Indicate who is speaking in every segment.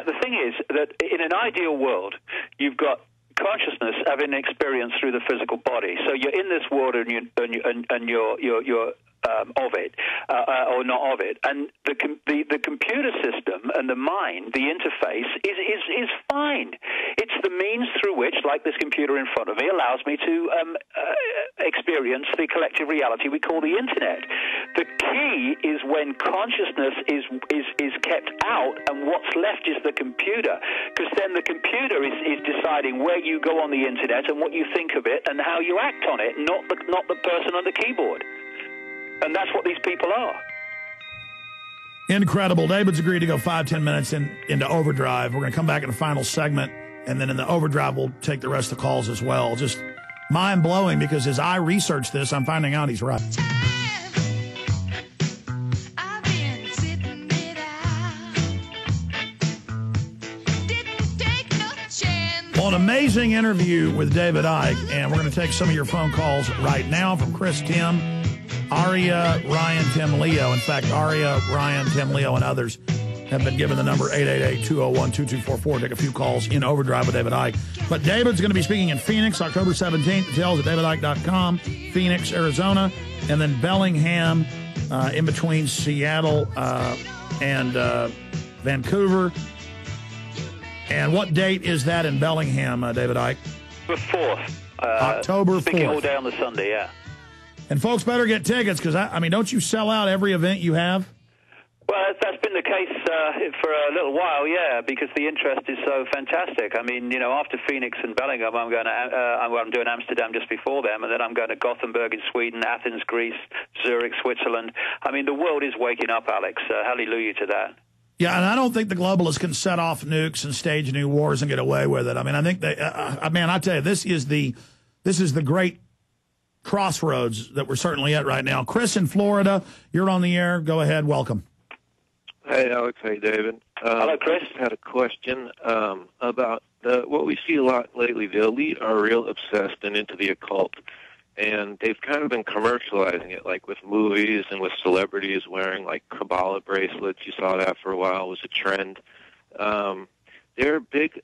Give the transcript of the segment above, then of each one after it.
Speaker 1: Yeah, the thing is that in an ideal world, you've got consciousness having an experience through the physical body. So you're in this world and you're of it, or not of it, and the computer system and the mind, the interface is fine. It's the means through which, like this computer in front of me, allows me to experience the collective reality we call the internet. The key is when consciousness is kept out, and what's left is the computer, because then the computer is deciding where you go on the internet and what you think of it and how you act on it, not the person on the keyboard. And that's what these people are.
Speaker 2: Incredible. David's agreed to go 5-10 minutes into overdrive. We're going to come back in the final segment, and then in the overdrive, we'll take the rest of the calls as well. Just mind-blowing, because as I research this, I'm finding out he's right. Well, an amazing interview with David Icke, and we're going to take some of your phone calls right now from Chris, Tim, Aria, Ryan, Tim, Leo. In fact, Aria, Ryan, Tim, Leo, and others have been given the number 888-201-2244. Take a few calls in overdrive with David Icke. But David's going to be speaking in Phoenix, October 17th. Details at davidicke.com, Phoenix, Arizona, and then Bellingham, in between Seattle and Vancouver. And what date is that in Bellingham, David Icke?
Speaker 1: The 4th.
Speaker 2: October 4th.
Speaker 1: Speaking all day on the Sunday, yeah.
Speaker 2: And folks better get tickets, because, I mean, don't you sell out every event you have?
Speaker 1: Well, that's been the case for a little while, yeah, because the interest is so fantastic. I mean, you know, after Phoenix and Bellingham, I'm doing Amsterdam just before them, and then I'm going to Gothenburg in Sweden, Athens, Greece, Zurich, Switzerland. I mean, the world is waking up, Alex. Hallelujah to that.
Speaker 2: Yeah, and I don't think the globalists can set off nukes and stage new wars and get away with it. I mean, I think they, man, I tell you, this is the great crossroads that we're certainly at right now. Chris in Florida, you're on the air. Go ahead. Welcome.
Speaker 3: Hey, Alex. Hey, David.
Speaker 1: Hello, Chris.
Speaker 3: I just had a question about what we see a lot lately. The elite are real obsessed and into the occult, and they've kind of been commercializing it, like with movies and with celebrities wearing, like, Kabbalah bracelets. You saw that for a while. It was a trend. There are big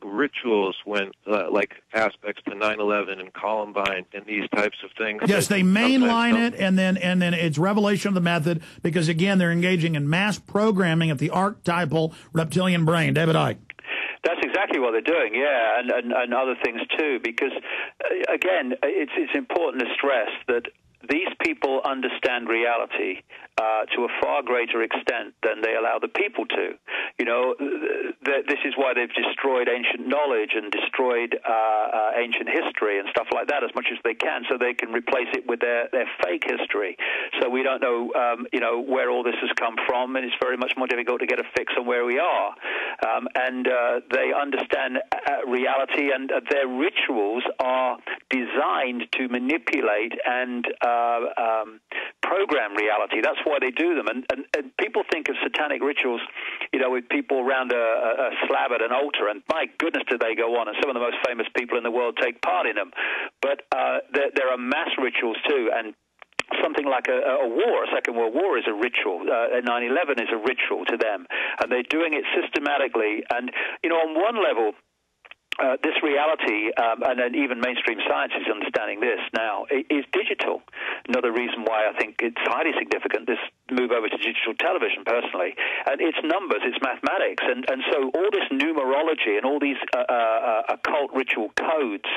Speaker 3: rituals when, like, aspects to 9/11 and Columbine and these types of things.
Speaker 2: Yes, they mainline it, and then it's revelation of the method, because, again, they're engaging in mass programming at the archetypal reptilian brain. David Icke.
Speaker 1: That's exactly what they're doing, yeah, and other things too, because, again, it's important to stress that these people understand reality to a far greater extent than they allow the people to. You know, this is why they've destroyed ancient knowledge and destroyed ancient history and stuff like that as much as they can, so they can replace it with their fake history. So we don't know, where all this has come from, and it's very much more difficult to get a fix on where we are. And they understand reality, and their rituals are designed to manipulate and program reality. That's why they do them. And people think of satanic rituals, with people around a slab at an altar, and my goodness, do they go on, and some of the most famous people in the world take part in them. But there are mass rituals too, and something like a war, a Second World War, is a ritual. 9/11 is a ritual to them, and they're doing it systematically. And, on one level, this reality, and then even mainstream science is understanding this now, is digital. Another reason why I think it's highly significant, this move over to digital television, personally. And it's numbers, it's mathematics. And so all this numerology and all these occult ritual codes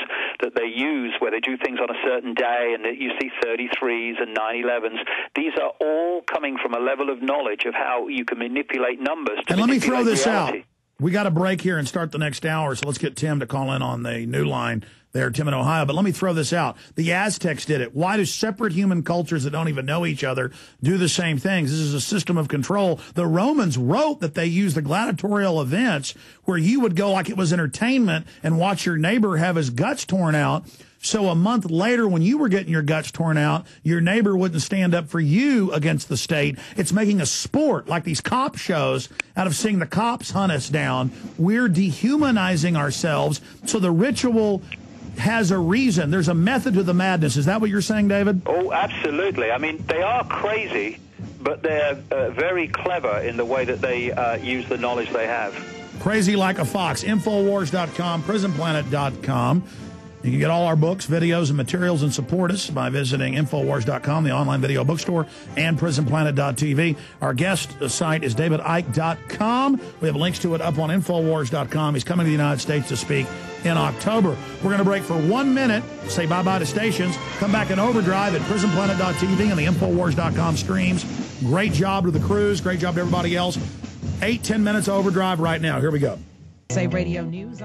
Speaker 1: that they use, where they do things on a certain day, and you see 33s and 9/11s, these are all coming from a level of knowledge of how you can manipulate numbers to
Speaker 2: and let me throw this
Speaker 1: reality.
Speaker 2: out. We got a break here and start the next hour, so let's get Tim to call in on the new line there, Tim in Ohio. But let me throw this out. The Aztecs did it. Why do separate human cultures that don't even know each other do the same things? This is a system of control. The Romans wrote that they used the gladiatorial events where you would go like it was entertainment and watch your neighbor have his guts torn out. So a month later, when you were getting your guts torn out, your neighbor wouldn't stand up for you against the state. It's making a sport, like these cop shows, out of seeing the cops hunt us down. We're dehumanizing ourselves. So the ritual has a reason. There's a method to the madness. Is that what you're saying, David?
Speaker 1: Oh, absolutely. I mean, they are crazy, but they're very clever in the way that they use the knowledge they have.
Speaker 2: Crazy like a fox. Infowars.com, prisonplanet.com. You can get all our books, videos, and materials and support us by visiting Infowars.com, the online video bookstore, and prisonplanet.tv. Our guest site is DavidIcke.com. We have links to it up on Infowars.com. He's coming to the United States to speak in October. We're going to break for 1 minute, say bye-bye to stations, come back in overdrive at prisonplanet.tv and the Infowars.com streams. Great job to the crews. Great job to everybody else. 8-10 minutes overdrive right now. Here we go.
Speaker 4: Say Radio News.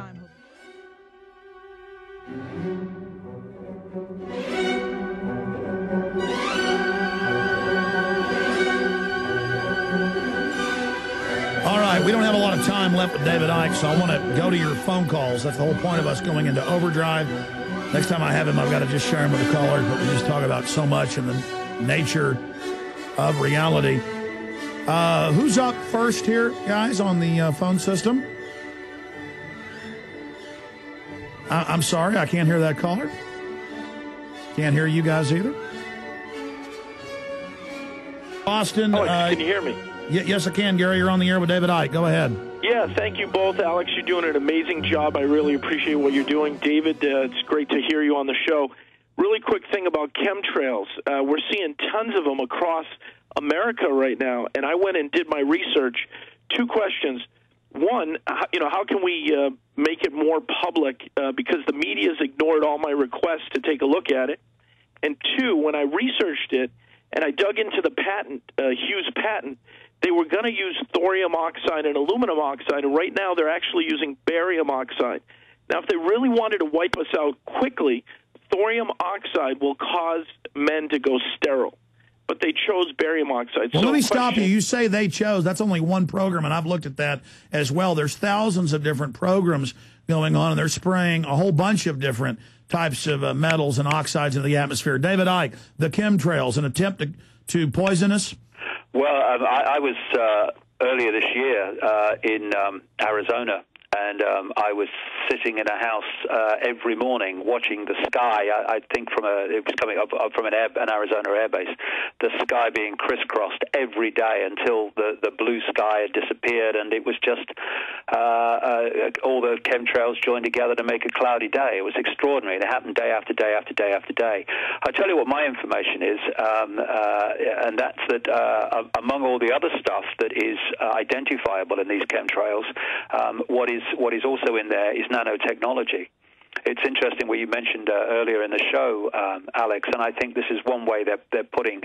Speaker 2: All right, we don't have a lot of time left with David Icke, so I want to go to your phone calls. That's the whole point of us going into overdrive. Next time I have him, I've got to just share him with the callers, but we just talk about so much in the nature of reality. Who's up first here, guys, on the phone system? I'm sorry, I can't hear that caller. Can't hear you guys either. Boston.
Speaker 5: Alex, can you hear me?
Speaker 2: Yes, I can, Gary. You're on the air with David Icke. Go ahead.
Speaker 5: Yeah, thank you both. Alex, you're doing an amazing job. I really appreciate what you're doing. David, it's great to hear you on the show. Really quick thing about chemtrails. We're seeing tons of them across America right now, and I went and did my research. 2 questions. One, how can we make it more public because the media's ignored all my requests to take a look at it? And 2, when I researched it and I dug into the patent, Hughes patent, they were going to use thorium oxide and aluminum oxide, and right now they're actually using barium oxide. Now, if they really wanted to wipe us out quickly, thorium oxide will cause men to go sterile. But they chose barium oxide.
Speaker 2: Well, let me stop you. You say they chose. That's only one program, and I've looked at that as well. There's thousands of different programs going on, and they're spraying a whole bunch of different types of metals and oxides into the atmosphere. David Icke, the chemtrails, an attempt to poison us?
Speaker 1: Well, I was earlier this year in Arizona, and I was sitting in a house every morning watching the sky. I think it was coming up from an Arizona air base, the sky being crisscrossed every day until the blue sky had disappeared, and it was just all the chemtrails joined together to make a cloudy day. It was extraordinary. It happened day after day after day after day. I'll tell you what my information is, and that's that among all the other stuff that is identifiable in these chemtrails, what is also in there is nanotechnology. It's interesting what you mentioned earlier in the show, Alex, and I think this is one way they're putting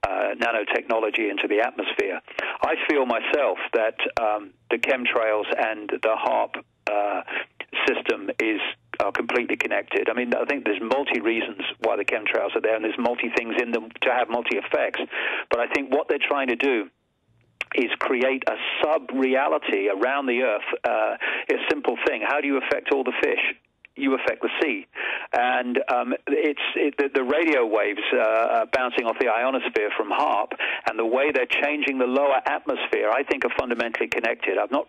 Speaker 1: nanotechnology into the atmosphere. I feel myself that the chemtrails and the HAARP system are completely connected. I mean, I think there's multi-reasons why the chemtrails are there, and there's multi-things in them to have multi-effects. But I think what they're trying to do is create a sub-reality around the Earth. A simple thing. How do you affect all the fish? You affect the sea. And the radio waves bouncing off the ionosphere from HAARP and the way they're changing the lower atmosphere, I think, are fundamentally connected. I've not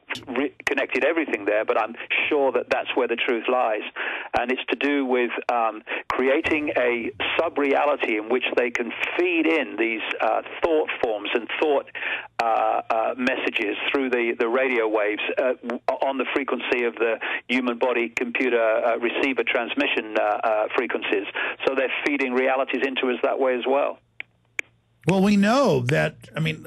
Speaker 1: connected everything there, but I'm sure that that's where the truth lies. And it's to do with creating a sub-reality in which they can feed in these thought forms and thought messages through the radio waves on the frequency of the human body computer receiver transmission frequencies. So they're feeding realities into us that way as well.
Speaker 2: Well, we know that, I mean,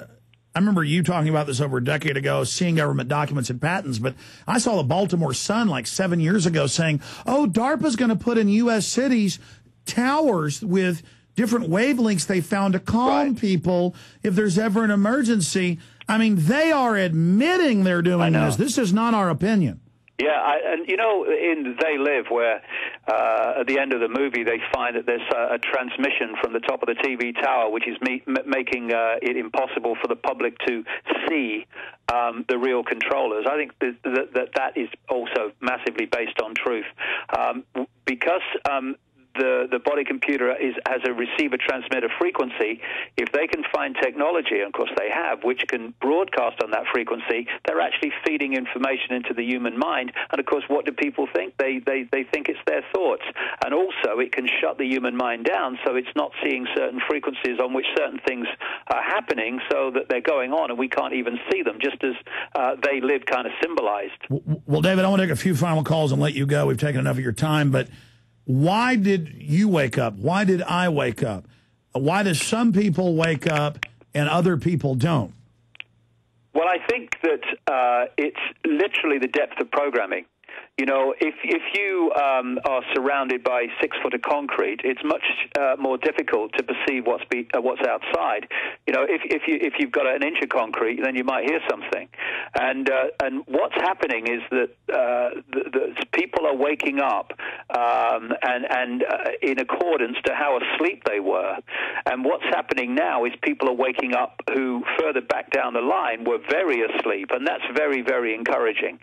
Speaker 2: I remember you talking about this over a decade ago, seeing government documents and patents, but I saw the Baltimore Sun like 7 years ago saying, oh, DARPA's going to put in U.S. cities towers with different wavelengths they found to calm people if there's ever an emergency. I mean, they are admitting they're doing this. This is not our opinion.
Speaker 1: Yeah, and you know, in They Live, where at the end of the movie they find that there's a transmission from the top of the TV tower, which is making it impossible for the public to see the real controllers. I think that is also massively based on truth, because the body computer has a receiver-transmitter frequency. If they can find technology, and of course they have, which can broadcast on that frequency, they're actually feeding information into the human mind. And of course, what do people think? They think it's their thoughts. And also, it can shut the human mind down, so it's not seeing certain frequencies on which certain things are happening, so that they're going on, and we can't even see them, just as they live kind of symbolized.
Speaker 2: Well, David, I want to take a few final calls and let you go. We've taken enough of your time, but why did you wake up? Why did I wake up? Why do some people wake up and other people don't?
Speaker 1: Well, I think that it's literally the depth of programming. You know, if you are surrounded by 6 foot of concrete, it's much more difficult to perceive what's outside. You know, if you've got an inch of concrete, then you might hear something. And what's happening is that the people are waking up and in accordance to how asleep they were. And what's happening now is people are waking up who further back down the line were very asleep, and that's very, very encouraging.